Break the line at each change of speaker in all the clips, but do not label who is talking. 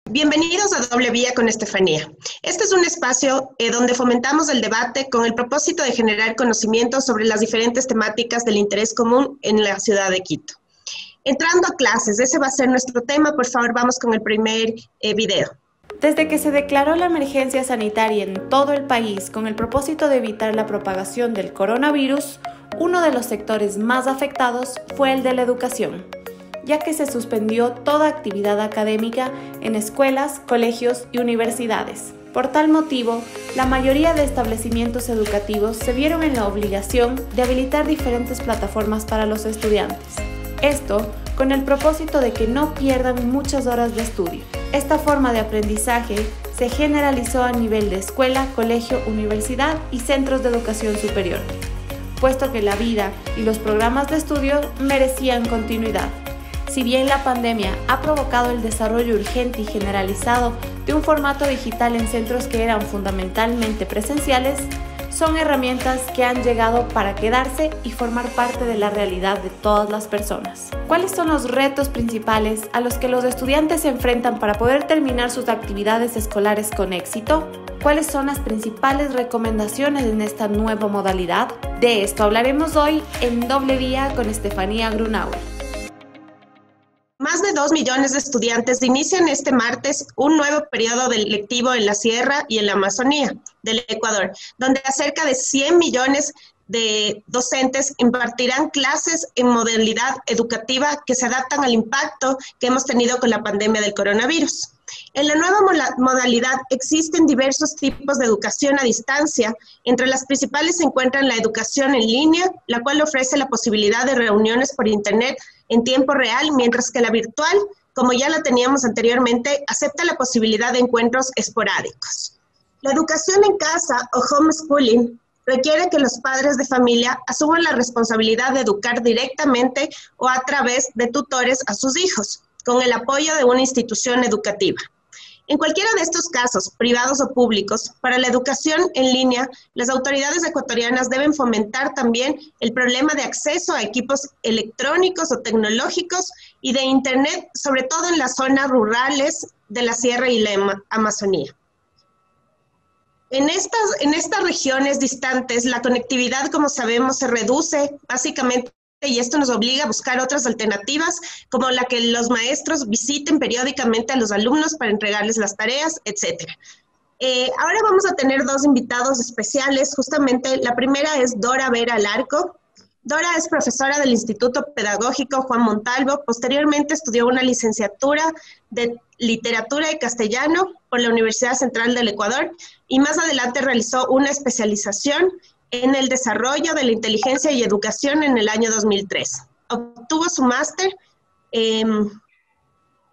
Bienvenidos a Doble Vía con Estefanía. Este es un espacio donde fomentamos el debate con el propósito de generar conocimiento sobre las diferentes temáticas del interés común en la ciudad de Quito. Entrando a clases, ese va a ser nuestro tema. Por favor, vamos con el primer video.
Desde que se declaró la emergencia sanitaria en todo el país con el propósito de evitar la propagación del coronavirus, uno de los sectores más afectados fue el de la educación, ya que se suspendió toda actividad académica en escuelas, colegios y universidades. Por tal motivo, la mayoría de establecimientos educativos se vieron en la obligación de habilitar diferentes plataformas para los estudiantes. Esto con el propósito de que no pierdan muchas horas de estudio. Esta forma de aprendizaje se generalizó a nivel de escuela, colegio, universidad y centros de educación superior, puesto que la vida y los programas de estudio merecían continuidad. Si bien la pandemia ha provocado el desarrollo urgente y generalizado de un formato digital en centros que eran fundamentalmente presenciales, son herramientas que han llegado para quedarse y formar parte de la realidad de todas las personas. ¿Cuáles son los retos principales a los que los estudiantes se enfrentan para poder terminar sus actividades escolares con éxito? ¿Cuáles son las principales recomendaciones en esta nueva modalidad? De esto hablaremos hoy en Doble Vía con Estefanía Grunauer.
Más de 2 millones de estudiantes inician este martes un nuevo periodo lectivo en la Sierra y en la Amazonía del Ecuador, donde cerca de 100 millones de docentes impartirán clases en modalidad educativa que se adaptan al impacto que hemos tenido con la pandemia del coronavirus. En la nueva modalidad existen diversos tipos de educación a distancia. Entre las principales se encuentran la educación en línea, la cual ofrece la posibilidad de reuniones por internet en tiempo real, mientras que la virtual, como ya la teníamos anteriormente, acepta la posibilidad de encuentros esporádicos. La educación en casa o homeschooling requiere que los padres de familia asuman la responsabilidad de educar directamente o a través de tutores a sus hijos, con el apoyo de una institución educativa. En cualquiera de estos casos, privados o públicos, para la educación en línea, las autoridades ecuatorianas deben fomentar también el problema de acceso a equipos electrónicos o tecnológicos y de Internet, sobre todo en las zonas rurales de la Sierra y la Amazonía. En estas regiones distantes, la conectividad, como sabemos, se reduce básicamente, y esto nos obliga a buscar otras alternativas, como la que los maestros visiten periódicamente a los alumnos para entregarles las tareas, etc. Ahora vamos a tener dos invitados especiales. Justamente la primera es Dora Vera Alarco. Dora es profesora del Instituto Pedagógico Juan Montalvo. Posteriormente estudió una licenciatura de Literatura y Castellano por la Universidad Central del Ecuador y más adelante realizó una especialización en el desarrollo de la inteligencia y educación en el año 2003. Obtuvo su máster en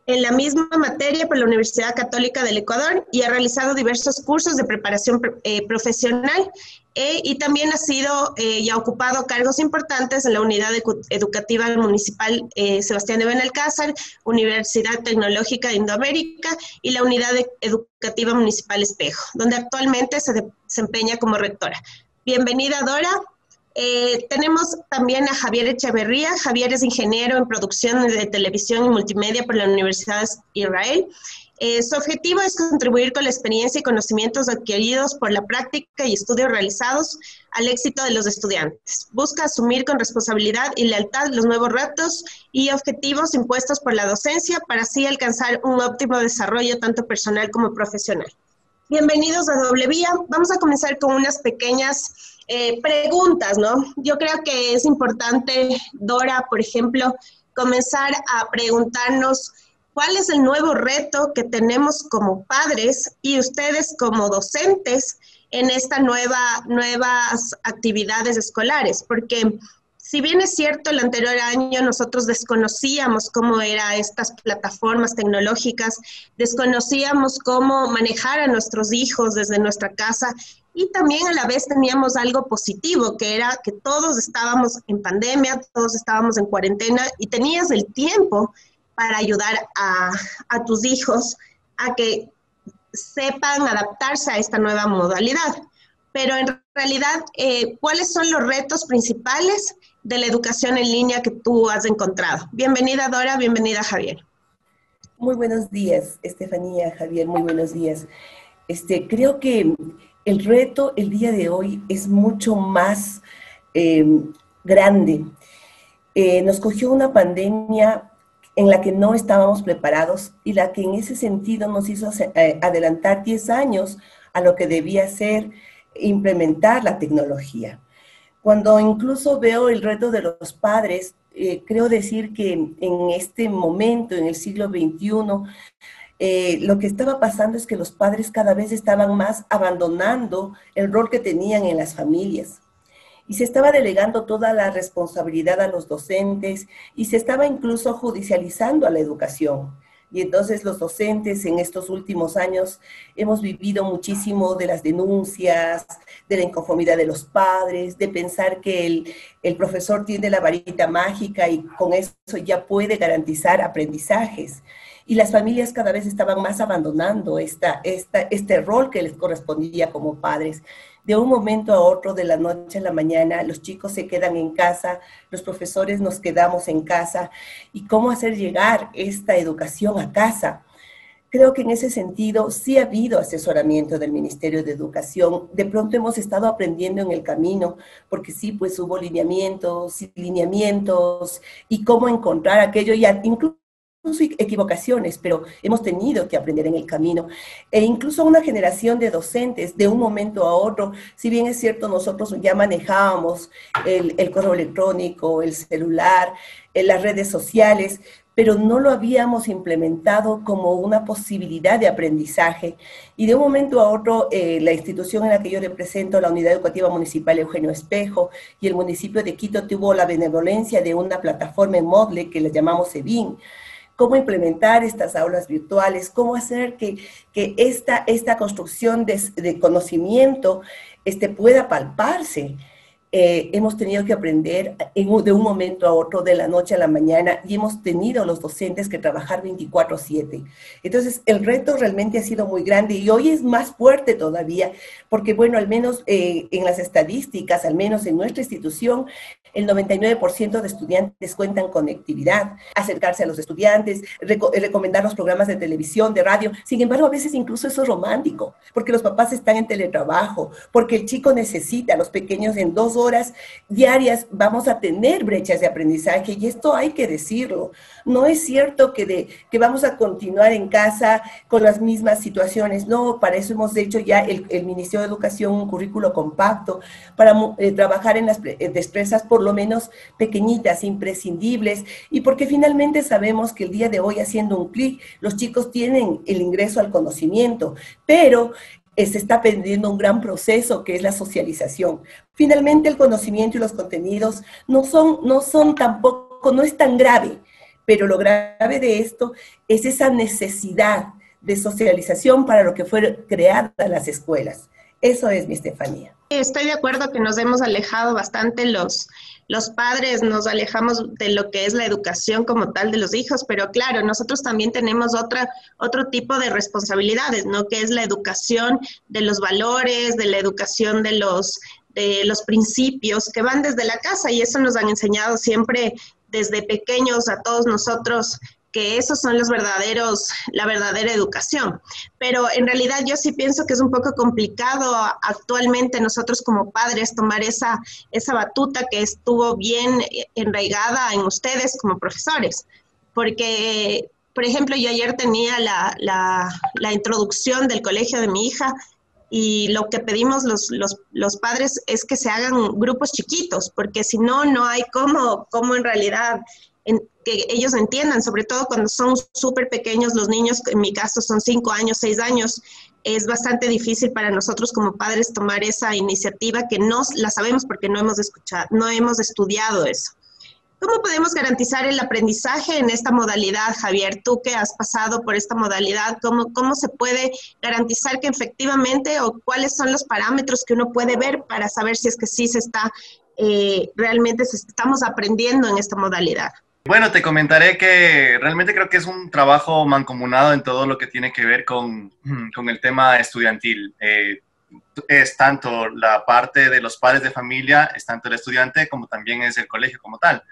la misma materia por la Universidad Católica del Ecuador y ha realizado diversos cursos de preparación profesional y también ha sido y ha ocupado cargos importantes en la Unidad Educativa Municipal Sebastián de Benalcázar, Universidad Tecnológica de Indoamérica y la Unidad Educativa Municipal Espejo, donde actualmente se desempeña como rectora. Bienvenida, Dora. Tenemos también a Javier Echeverría. Javier es ingeniero en producción de televisión y multimedia por la Universidad de Israel. Su objetivo es contribuir con la experiencia y conocimientos adquiridos por la práctica y estudios realizados al éxito de los estudiantes. Busca asumir con responsabilidad y lealtad los nuevos retos y objetivos impuestos por la docencia para así alcanzar un óptimo desarrollo tanto personal como profesional. Bienvenidos a Doble Vía. Vamos a comenzar con unas pequeñas preguntas, ¿no? Yo creo que es importante, Dora, por ejemplo, comenzar a preguntarnos cuál es el nuevo reto que tenemos como padres y ustedes como docentes en estas nuevas actividades escolares, porque si bien es cierto, el anterior año nosotros desconocíamos cómo eran estas plataformas tecnológicas, desconocíamos cómo manejar a nuestros hijos desde nuestra casa y también a la vez teníamos algo positivo, que era que todos estábamos en pandemia, todos estábamos en cuarentena y tenías el tiempo para ayudar a tus hijos a que sepan adaptarse a esta nueva modalidad. Pero en realidad, ¿cuáles son los retos principales de la educación en línea que tú has encontrado? Bienvenida, Dora, bienvenida, Javier.
Muy buenos días, Estefanía, Javier, muy buenos días. Creo que el reto el día de hoy es mucho más eh, grande. Nos cogió una pandemia en la que no estábamos preparados y la que en ese sentido nos hizo adelantar 10 años a lo que debía ser implementar la tecnología. Cuando incluso veo el reto de los padres, creo decir que en este momento, en el siglo XXI, lo que estaba pasando es que los padres cada vez estaban más abandonando el rol que tenían en las familias. Y se estaba delegando toda la responsabilidad a los docentes y se estaba incluso judicializando a la educación. Y entonces los docentes en estos últimos años hemos vivido muchísimo de las denuncias, de la inconformidad de los padres, de pensar que el profesor tiene la varita mágica y con eso ya puede garantizar aprendizajes. Y las familias cada vez estaban más abandonando este rol que les correspondía como padres. De un momento a otro, de la noche a la mañana, los chicos se quedan en casa, los profesores nos quedamos en casa. ¿Y cómo hacer llegar esta educación a casa? Creo que en ese sentido sí ha habido asesoramiento del Ministerio de Educación. De pronto hemos estado aprendiendo en el camino, porque sí, pues hubo lineamientos y cómo encontrar aquello, y incluso equivocaciones, pero hemos tenido que aprender en el camino. E incluso una generación de docentes, de un momento a otro, si bien es cierto, nosotros ya manejábamos el correo electrónico, el celular, las redes sociales, pero no lo habíamos implementado como una posibilidad de aprendizaje. Y de un momento a otro, la institución en la que yo represento, la Unidad Educativa Municipal Eugenio Espejo, y el municipio de Quito tuvo la benevolencia de una plataforma en Moodle que le llamamos EBIN. Cómo implementar estas aulas virtuales, cómo hacer que esta construcción de conocimiento pueda palparse. Hemos tenido que aprender de un momento a otro, de la noche a la mañana, y hemos tenido los docentes que trabajar 24/7. Entonces, el reto realmente ha sido muy grande y hoy es más fuerte todavía, porque bueno, al menos en las estadísticas, al menos en nuestra institución, el 99% de estudiantes cuentan con conectividad, acercarse a los estudiantes, recomendar los programas de televisión, de radio. Sin embargo, a veces incluso eso es romántico, porque los papás están en teletrabajo, porque el chico necesita a los pequeños en 2 horas diarias. Vamos a tener brechas de aprendizaje y esto hay que decirlo. No es cierto que vamos a continuar en casa con las mismas situaciones. No, para eso hemos hecho ya el Ministerio de Educación un currículo compacto para trabajar en las destrezas por lo menos pequeñitas, imprescindibles, y porque finalmente sabemos que el día de hoy, haciendo un clic, los chicos tienen el ingreso al conocimiento, pero se está perdiendo un gran proceso que es la socialización. Finalmente el conocimiento y los contenidos no son tampoco, no es tan grave, pero lo grave de esto es esa necesidad de socialización para lo que fueron creadas las escuelas. Eso es, mi Estefanía.
Estoy de acuerdo que nos hemos alejado bastante los padres, nos alejamos de lo que es la educación como tal de los hijos, pero claro, nosotros también tenemos otro tipo de responsabilidades, ¿no? Que es la educación de los valores, de la educación de los principios que van desde la casa, y eso nos han enseñado siempre desde pequeños a todos nosotros, que esos son la verdadera educación. Pero en realidad yo sí pienso que es un poco complicado actualmente nosotros como padres tomar esa batuta que estuvo bien enraigada en ustedes como profesores. Porque, por ejemplo, yo ayer tenía la introducción del colegio de mi hija, y lo que pedimos los padres es que se hagan grupos chiquitos, porque si no, no hay cómo en realidad que ellos entiendan, sobre todo cuando son súper pequeños los niños. En mi caso son 5 años, 6 años, es bastante difícil para nosotros como padres tomar esa iniciativa que no la sabemos porque no hemos escuchado, no hemos estudiado eso. ¿Cómo podemos garantizar el aprendizaje en esta modalidad, Javier? Tú que has pasado por esta modalidad, ¿cómo se puede garantizar que efectivamente, o cuáles son los parámetros que uno puede ver para saber si es que sí se está, realmente estamos aprendiendo en esta modalidad?
Bueno, te comentaré que realmente creo que es un trabajo mancomunado en todo lo que tiene que ver con el tema estudiantil. Es tanto la parte de los padres de familia, es tanto el estudiante como también es el colegio como tal.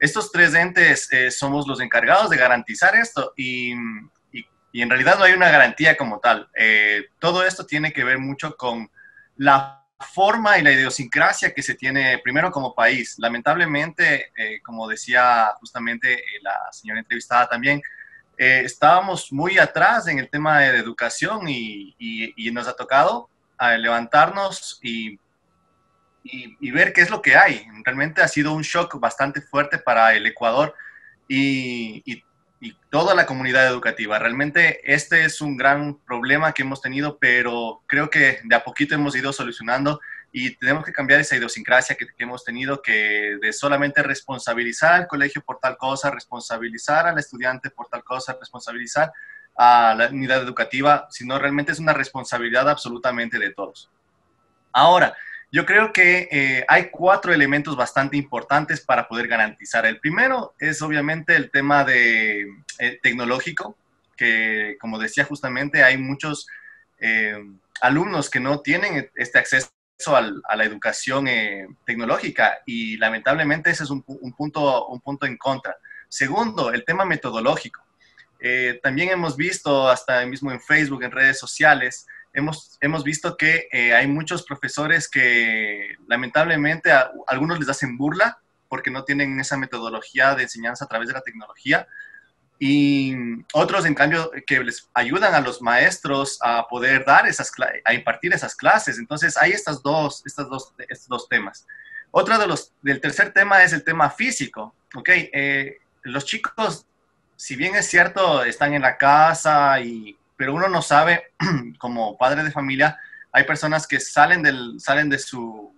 estos tres entes somos los encargados de garantizar esto y en realidad no hay una garantía como tal. Todo esto tiene que ver mucho con la forma y la idiosincrasia que se tiene primero como país. Lamentablemente, como decía justamente la señora entrevistada también, estábamos muy atrás en el tema de educación y nos ha tocado levantarnos y ver qué es lo que hay. Realmente ha sido un shock bastante fuerte para el Ecuador y toda la comunidad educativa. Realmente este es un gran problema que hemos tenido, pero creo que de a poquito hemos ido solucionando y tenemos que cambiar esa idiosincrasia que hemos tenido, que de solamente responsabilizar al colegio por tal cosa, responsabilizar al estudiante por tal cosa, responsabilizar a la unidad educativa, sino realmente es una responsabilidad absolutamente de todos. Ahora, yo creo que hay 4 elementos bastante importantes para poder garantizar. El primero es obviamente el tema tecnológico, que como decía justamente, hay muchos alumnos que no tienen este acceso a la educación tecnológica y lamentablemente ese es un punto en contra. Segundo, el tema metodológico. También hemos visto, hasta mismo en Facebook, en redes sociales, hemos visto que hay muchos profesores que lamentablemente a algunos les hacen burla porque no tienen esa metodología de enseñanza a través de la tecnología y otros en cambio que les ayudan a los maestros a poder a impartir esas clases. Entonces hay estos dos temas. Del tercer tema es el tema físico. ¿Okay? Los chicos, si bien es cierto, están en la casa pero uno no sabe, como padre de familia, hay personas que salen de su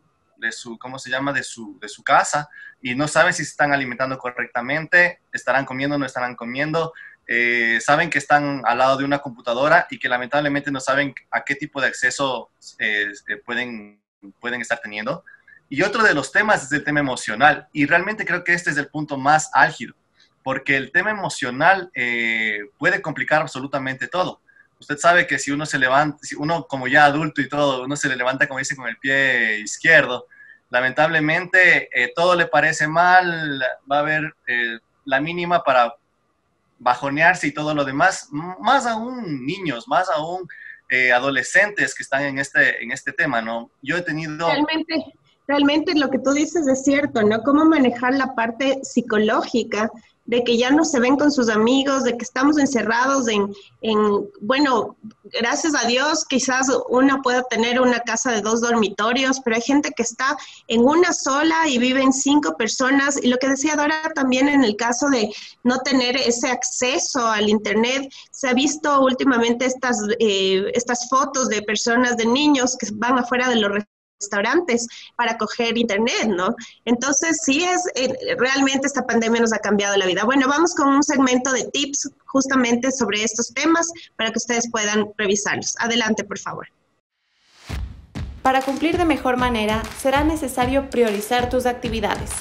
¿cómo se llama? De su casa y no saben si se están alimentando correctamente, estarán comiendo o no estarán comiendo, saben que están al lado de una computadora y que lamentablemente no saben a qué tipo de acceso pueden estar teniendo. Y otro de los temas es el tema emocional y realmente creo que este es el punto más álgido, porque el tema emocional puede complicar absolutamente todo. Usted sabe que si uno se levanta, si uno como ya adulto y todo, uno se le levanta, como dicen, con el pie izquierdo, lamentablemente todo le parece mal, va a haber la mínima para bajonearse y todo lo demás, más aún niños, más aún adolescentes que están en este tema, ¿no? Yo he tenido...
Realmente lo que tú dices es cierto, ¿no? Cómo manejar la parte psicológica de que ya no se ven con sus amigos, de que estamos encerrados bueno, gracias a Dios, quizás uno pueda tener una casa de 2 dormitorios, pero hay gente que está en una sola y viven 5 personas. Y lo que decía Dora también en el caso de no tener ese acceso al internet, se ha visto últimamente estas fotos de personas, de niños que van afuera de los restaurantes para coger internet, ¿no? Entonces, sí realmente esta pandemia nos ha cambiado la vida. Bueno, vamos con un segmento de tips justamente sobre estos temas para que ustedes puedan revisarlos. Adelante, por favor.
Para cumplir de mejor manera, será necesario priorizar tus actividades.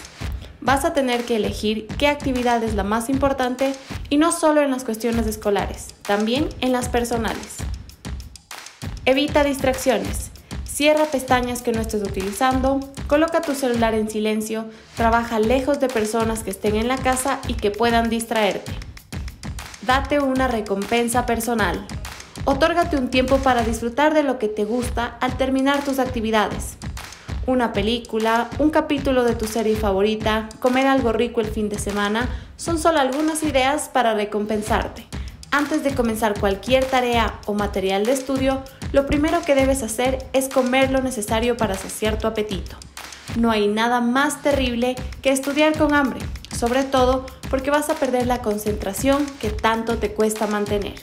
Vas a tener que elegir qué actividad es la más importante y no solo en las cuestiones escolares, también en las personales. Evita distracciones. Cierra pestañas que no estés utilizando, coloca tu celular en silencio, trabaja lejos de personas que estén en la casa y que puedan distraerte. Date una recompensa personal. Otórgate un tiempo para disfrutar de lo que te gusta al terminar tus actividades. Una película, un capítulo de tu serie favorita, comer algo rico el fin de semana, son solo algunas ideas para recompensarte. Antes de comenzar cualquier tarea o material de estudio, lo primero que debes hacer es comer lo necesario para saciar tu apetito. No hay nada más terrible que estudiar con hambre, sobre todo porque vas a perder la concentración que tanto te cuesta mantener.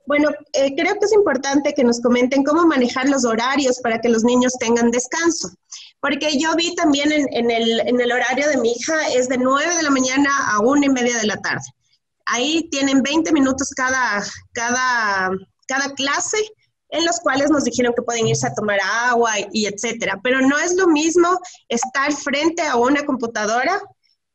Bueno, creo que es importante que nos comenten cómo manejar los horarios para que los niños tengan descanso. Porque yo vi también en el horario de mi hija, es de 9 de la mañana a 1:30 de la tarde. Ahí tienen 20 minutos cada clase, en los cuales nos dijeron que pueden irse a tomar agua y etcétera. Pero no es lo mismo estar frente a una computadora,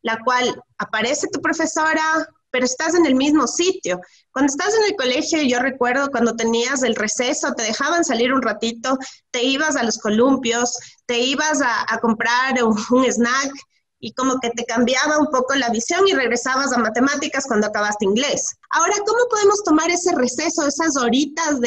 la cual aparece tu profesora, pero estás en el mismo sitio. Cuando estás en el colegio, yo recuerdo cuando tenías el receso, te dejaban salir un ratito, te ibas a los columpios, te ibas a comprar un snack, y como que te cambiaba un poco la visión y regresabas a matemáticas cuando acabaste inglés. Ahora, ¿cómo podemos tomar ese receso, esas horitas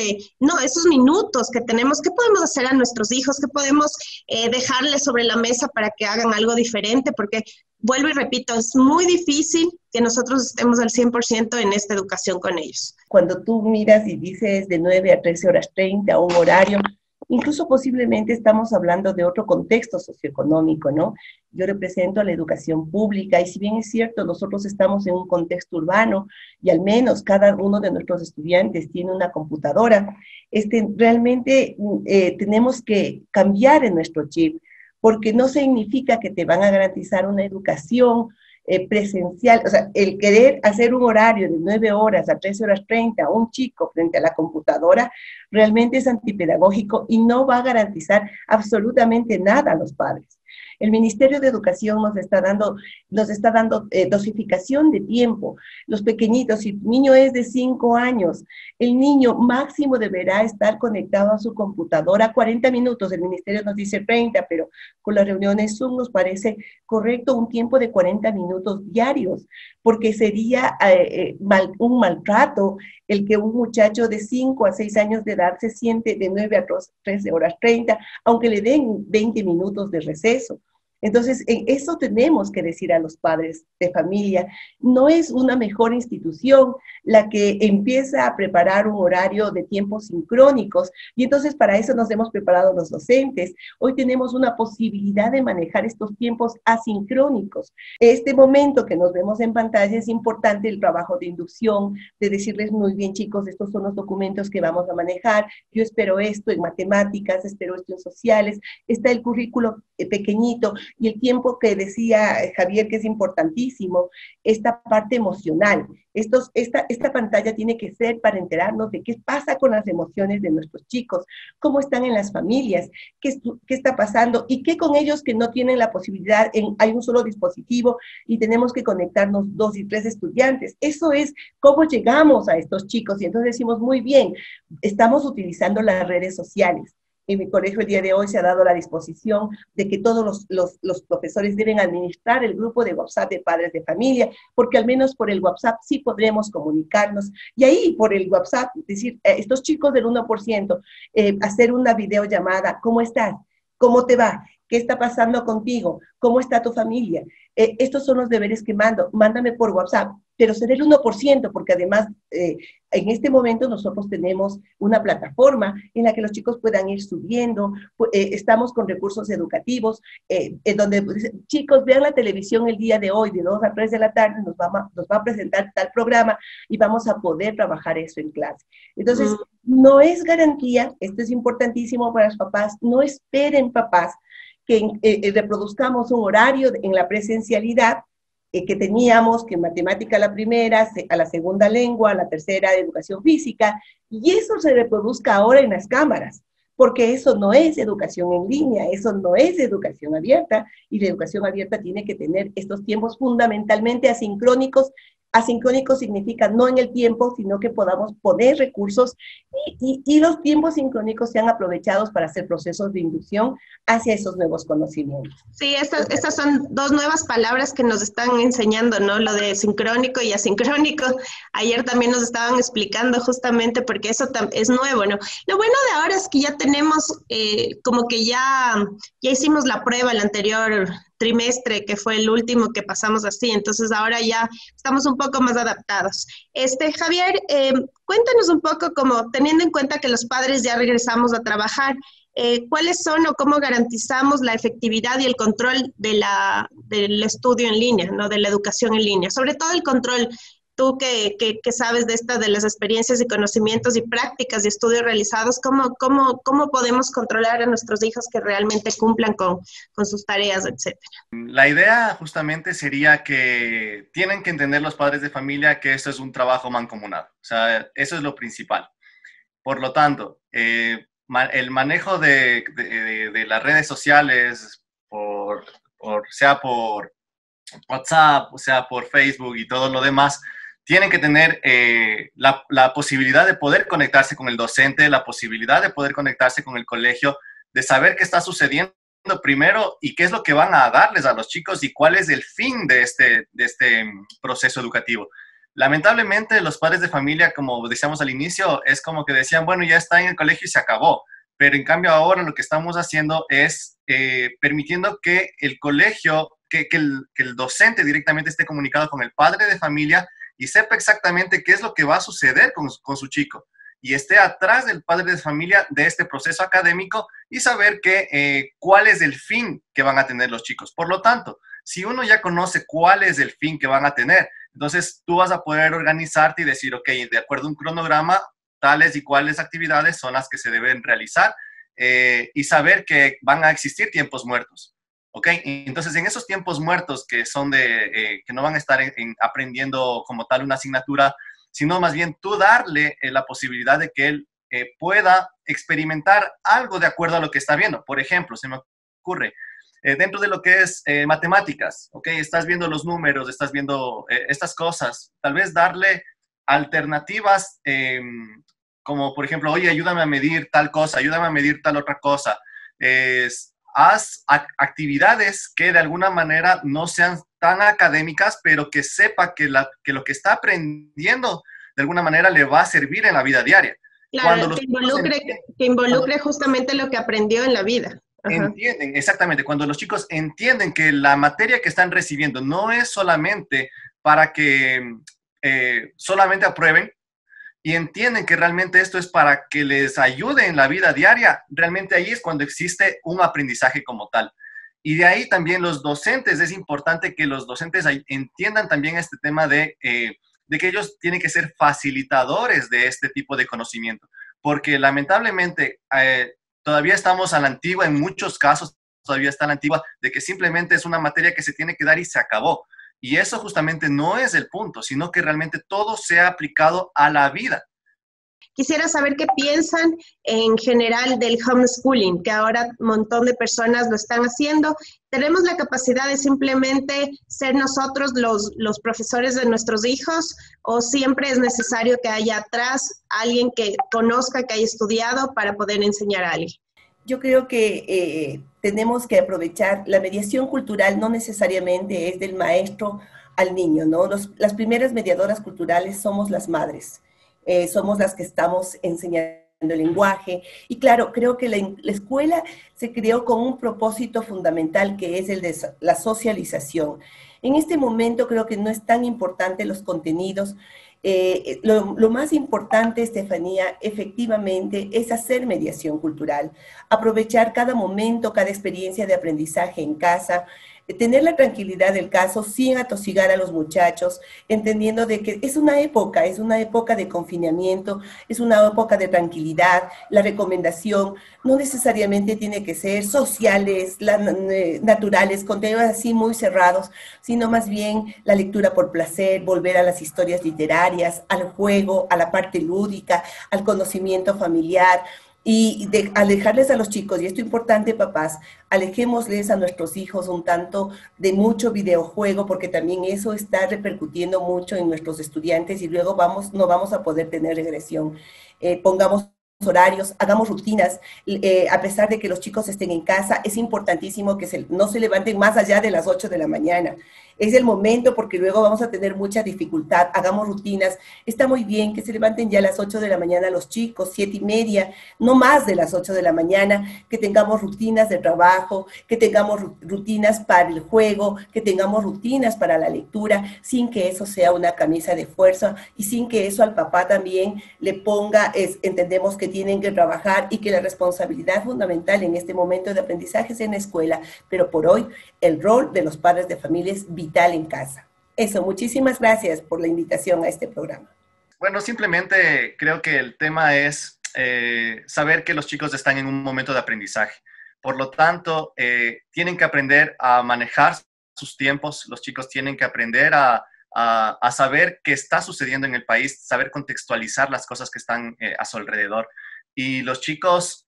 esos minutos que tenemos? ¿Qué podemos hacer a nuestros hijos? ¿Qué podemos dejarles sobre la mesa para que hagan algo diferente? Porque, vuelvo y repito, es muy difícil que nosotros estemos al 100% en esta educación con ellos.
Cuando tú miras y dices de 9 a 13 horas 30, un horario, incluso posiblemente estamos hablando de otro contexto socioeconómico, ¿no? Yo represento a la educación pública y si bien es cierto, nosotros estamos en un contexto urbano y al menos cada uno de nuestros estudiantes tiene una computadora, realmente tenemos que cambiar en nuestro chip, porque no significa que te van a garantizar una educación presencial, o sea, el querer hacer un horario de 9 horas a 13 horas 30 a un chico frente a la computadora realmente es antipedagógico y no va a garantizar absolutamente nada a los padres. El Ministerio de Educación nos está dando dosificación de tiempo. Los pequeñitos, si tu niño es de 5 años, el niño máximo deberá estar conectado a su computadora 40 minutos. El Ministerio nos dice 30, pero con las reuniones Zoom nos parece correcto un tiempo de 40 minutos diarios, porque sería un maltrato el que un muchacho de 5 a 6 años de edad se siente de 9 a 13 horas 30, aunque le den 20 minutos de receso. Entonces, en eso tenemos que decir a los padres de familia, no es una mejor institución la que empieza a preparar un horario de tiempos sincrónicos, y entonces para eso nos hemos preparado los docentes. Hoy tenemos una posibilidad de manejar estos tiempos asincrónicos. Este momento que nos vemos en pantalla es importante el trabajo de inducción, de decirles muy bien, chicos, estos son los documentos que vamos a manejar, yo espero esto en matemáticas, espero esto en sociales, está el currículo pequeñito, y el tiempo que decía Javier, que es importantísimo, esta parte emocional. Esta pantalla tiene que ser para enterarnos de qué pasa con las emociones de nuestros chicos, cómo están en las familias, qué está pasando y qué con ellos que no tienen la posibilidad, hay un solo dispositivo y tenemos que conectarnos 2 y 3 estudiantes. Eso es cómo llegamos a estos chicos y entonces decimos, muy bien, estamos utilizando las redes sociales. En mi colegio el día de hoy se ha dado la disposición de que todos los profesores deben administrar el grupo de WhatsApp de padres de familia, porque al menos por el WhatsApp sí podremos comunicarnos. Y ahí por el WhatsApp, decir, estos chicos del 1%, hacer una videollamada, ¿cómo estás? ¿Cómo te va? ¿Qué está pasando contigo? ¿Cómo está tu familia? Estos son los deberes que mando. Mándame por WhatsApp, pero seré el 1%, porque además en este momento nosotros tenemos una plataforma en la que los chicos puedan ir subiendo. Estamos con recursos educativos, en donde chicos vean la televisión el día de hoy, de 2 a 3 de la tarde, nos va a presentar tal programa y vamos a poder trabajar eso en clase. Entonces, no es garantía, esto es importantísimo para los papás, no esperen papás que reproduzcamos un horario en la presencialidad que teníamos, que en matemática la primera, a la segunda lengua, a la tercera educación física, y eso se reproduzca ahora en las cámaras, porque eso no es educación en línea, eso no es educación abierta, y la educación abierta tiene que tener estos tiempos fundamentalmente asincrónicos. Asincrónico significa no en el tiempo, sino que podamos poner recursos y los tiempos sincrónicos sean aprovechados para hacer procesos de inducción hacia esos nuevos conocimientos.
Sí, estas son 2 nuevas palabras que nos están enseñando, ¿no? Lo de sincrónico y asincrónico. Ayer también nos estaban explicando justamente porque eso es nuevo, ¿no? Lo bueno de ahora es que ya tenemos como que ya hicimos la prueba el anterior trimestre, que fue el último que pasamos así, entonces ahora ya estamos un poco más adaptados. Javier, cuéntanos un poco, como teniendo en cuenta que los padres ya regresamos a trabajar, ¿cuáles son o cómo garantizamos la efectividad y el control del estudio en línea, ¿no? De la educación en línea? Sobre todo el control, tú que sabes de las experiencias y conocimientos y prácticas y estudios realizados, ¿cómo podemos controlar a nuestros hijos que realmente cumplan con sus tareas, etcétera?
La idea justamente sería que tienen que entender los padres de familia que esto es un trabajo mancomunado. O sea, eso es lo principal. Por lo tanto, el manejo de las redes sociales, sea por WhatsApp, o sea por Facebook y todo lo demás, tienen que tener la posibilidad de poder conectarse con el docente, la posibilidad de poder conectarse con el colegio, de saber qué está sucediendo primero y qué es lo que van a darles a los chicos y cuál es el fin de este proceso educativo. Lamentablemente, los padres de familia, como decíamos al inicio, es como que decían, bueno, ya está en el colegio y se acabó. Pero en cambio ahora lo que estamos haciendo es permitiendo que el colegio, que el docente directamente esté comunicado con el padre de familia y sepa exactamente qué es lo que va a suceder con su chico. Y esté atrás del padre de familia de este proceso académico y saber cuál es el fin que van a tener los chicos. Por lo tanto, si uno ya conoce cuál es el fin que van a tener, entonces tú vas a poder organizarte y decir, ok, de acuerdo a un cronograma, tales y cuáles actividades son las que se deben realizar y saber que van a existir tiempos muertos. ¿Ok? Entonces, en esos tiempos muertos que son que no van a estar aprendiendo como tal una asignatura, sino más bien tú darle la posibilidad de que él pueda experimentar algo de acuerdo a lo que está viendo. Por ejemplo, se me ocurre, dentro de lo que es matemáticas, ¿ok? Estás viendo los números, estás viendo estas cosas, tal vez darle alternativas como, por ejemplo, oye, ayúdame a medir tal cosa, ayúdame a medir tal otra cosa. Haz actividades que de alguna manera no sean tan académicas, pero que sepa que lo que está aprendiendo de alguna manera le va a servir en la vida diaria.
Claro, que involucre justamente lo que aprendió en la vida. Ajá.
Entienden, exactamente. Cuando los chicos entienden que la materia que están recibiendo no es solamente para que solamente aprueben, y entienden que realmente esto es para que les ayude en la vida diaria, realmente ahí es cuando existe un aprendizaje como tal. Y de ahí también los docentes, es importante que los docentes entiendan también este tema de que ellos tienen que ser facilitadores de este tipo de conocimiento, porque lamentablemente todavía estamos a la antigua, en muchos casos todavía está a la antigua, de que simplemente es una materia que se tiene que dar y se acabó. Y eso justamente no es el punto, sino que realmente todo sea aplicado a la vida.
Quisiera saber qué piensan en general del homeschooling, que ahora un montón de personas lo están haciendo. ¿Tenemos la capacidad de simplemente ser nosotros los profesores de nuestros hijos o siempre es necesario que haya atrás alguien que conozca, que haya estudiado para poder enseñar a alguien?
Yo creo que tenemos que aprovechar, la mediación cultural no necesariamente es del maestro al niño, ¿no? Las primeras mediadoras culturales somos las madres, somos las que estamos enseñando el lenguaje. Y claro, creo que la escuela se creó con un propósito fundamental que es el de la socialización. En este momento creo que no es tan importante los contenidos. Lo más importante, Estefanía, efectivamente, es hacer mediación cultural, aprovechar cada momento, cada experiencia de aprendizaje en casa, tener la tranquilidad del caso sin atosigar a los muchachos, entendiendo de que es una época de confinamiento, es una época de tranquilidad. La recomendación no necesariamente tiene que ser sociales, naturales, contenidos así muy cerrados, sino más bien la lectura por placer, volver a las historias literarias, al juego, a la parte lúdica, al conocimiento familiar. Y alejarles a los chicos, y esto es importante, papás, alejémosles a nuestros hijos un tanto de mucho videojuego, porque también eso está repercutiendo mucho en nuestros estudiantes y luego no vamos a poder tener regresión. Pongamos horarios, hagamos rutinas, a pesar de que los chicos estén en casa, es importantísimo que no se levanten más allá de las 8 de la mañana. Es el momento porque luego vamos a tener mucha dificultad, hagamos rutinas. Está muy bien que se levanten ya a las 8 de la mañana los chicos, 7:30, no más de las 8 de la mañana, que tengamos rutinas de trabajo, que tengamos rutinas para el juego, que tengamos rutinas para la lectura, sin que eso sea una camisa de fuerza y sin que eso al papá también le ponga, entendemos que tienen que trabajar y que la responsabilidad fundamental en este momento de aprendizaje es en la escuela, pero por hoy el rol de los padres de familia es vital en casa. Eso, muchísimas gracias por la invitación a este programa.
Bueno, simplemente creo que el tema es saber que los chicos están en un momento de aprendizaje. Por lo tanto, tienen que aprender a manejar sus tiempos, los chicos tienen que aprender a saber qué está sucediendo en el país, saber contextualizar las cosas que están a su alrededor. Y los chicos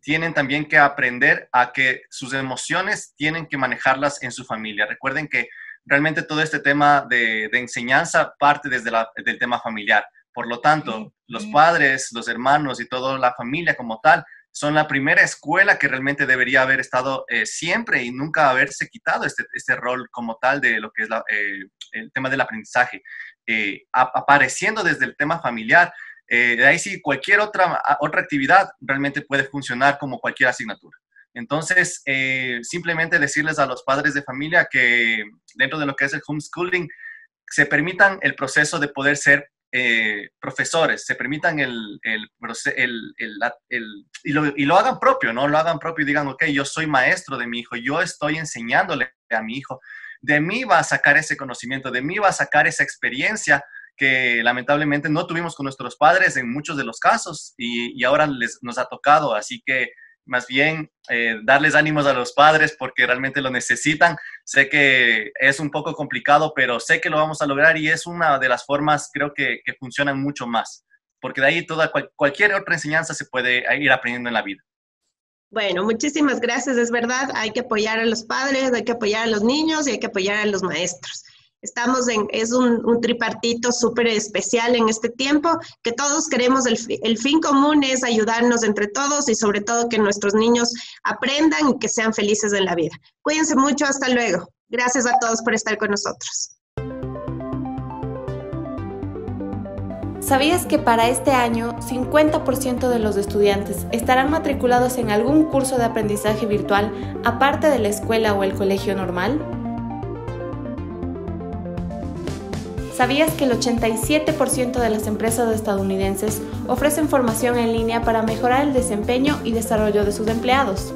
tienen también que aprender a que sus emociones tienen que manejarlas en su familia. Recuerden que realmente todo este tema de enseñanza parte desde del tema familiar. Por lo tanto, los padres, los hermanos y toda la familia como tal son la primera escuela que realmente debería haber estado siempre y nunca haberse quitado este rol como tal de lo que es el tema del aprendizaje, apareciendo desde el tema familiar. De ahí sí, cualquier otra actividad realmente puede funcionar como cualquier asignatura. Entonces, simplemente decirles a los padres de familia que dentro de lo que es el homeschooling, se permitan el proceso de poder ser profesores, se permitan y lo hagan propio, ¿no? Lo hagan propio y digan, ok, yo soy maestro de mi hijo, yo estoy enseñándole a mi hijo, de mí va a sacar ese conocimiento, de mí va a sacar esa experiencia que lamentablemente no tuvimos con nuestros padres en muchos de los casos y ahora nos ha tocado, así que más bien darles ánimos a los padres porque realmente lo necesitan. Sé que es un poco complicado, pero sé que lo vamos a lograr y es una de las formas, creo que funcionan mucho más, porque de ahí cualquier otra enseñanza se puede ir aprendiendo en la vida.
Bueno, muchísimas gracias, es verdad, hay que apoyar a los padres, hay que apoyar a los niños y hay que apoyar a los maestros. Es un tripartito súper especial en este tiempo, que todos queremos, el fin común es ayudarnos entre todos y sobre todo que nuestros niños aprendan y que sean felices en la vida. Cuídense mucho, hasta luego. Gracias a todos por estar con nosotros.
¿Sabías que para este año 50% de los estudiantes estarán matriculados en algún curso de aprendizaje virtual aparte de la escuela o el colegio normal? ¿Sabías que el 87% de las empresas estadounidenses ofrecen formación en línea para mejorar el desempeño y desarrollo de sus empleados?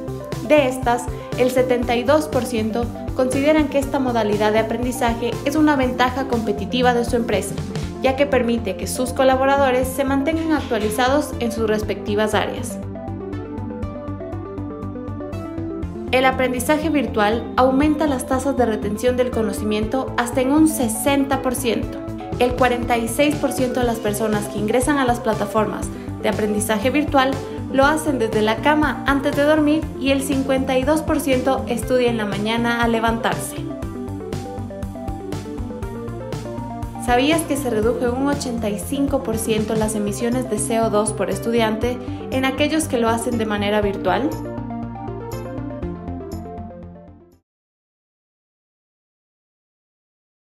De estas, el 72% consideran que esta modalidad de aprendizaje es una ventaja competitiva de su empresa, ya que permite que sus colaboradores se mantengan actualizados en sus respectivas áreas. El aprendizaje virtual aumenta las tasas de retención del conocimiento hasta en un 60%. El 46% de las personas que ingresan a las plataformas de aprendizaje virtual lo hacen desde la cama antes de dormir y el 52% estudia en la mañana al levantarse. ¿Sabías que se redujo en un 85% las emisiones de CO2 por estudiante en aquellos que lo hacen de manera virtual?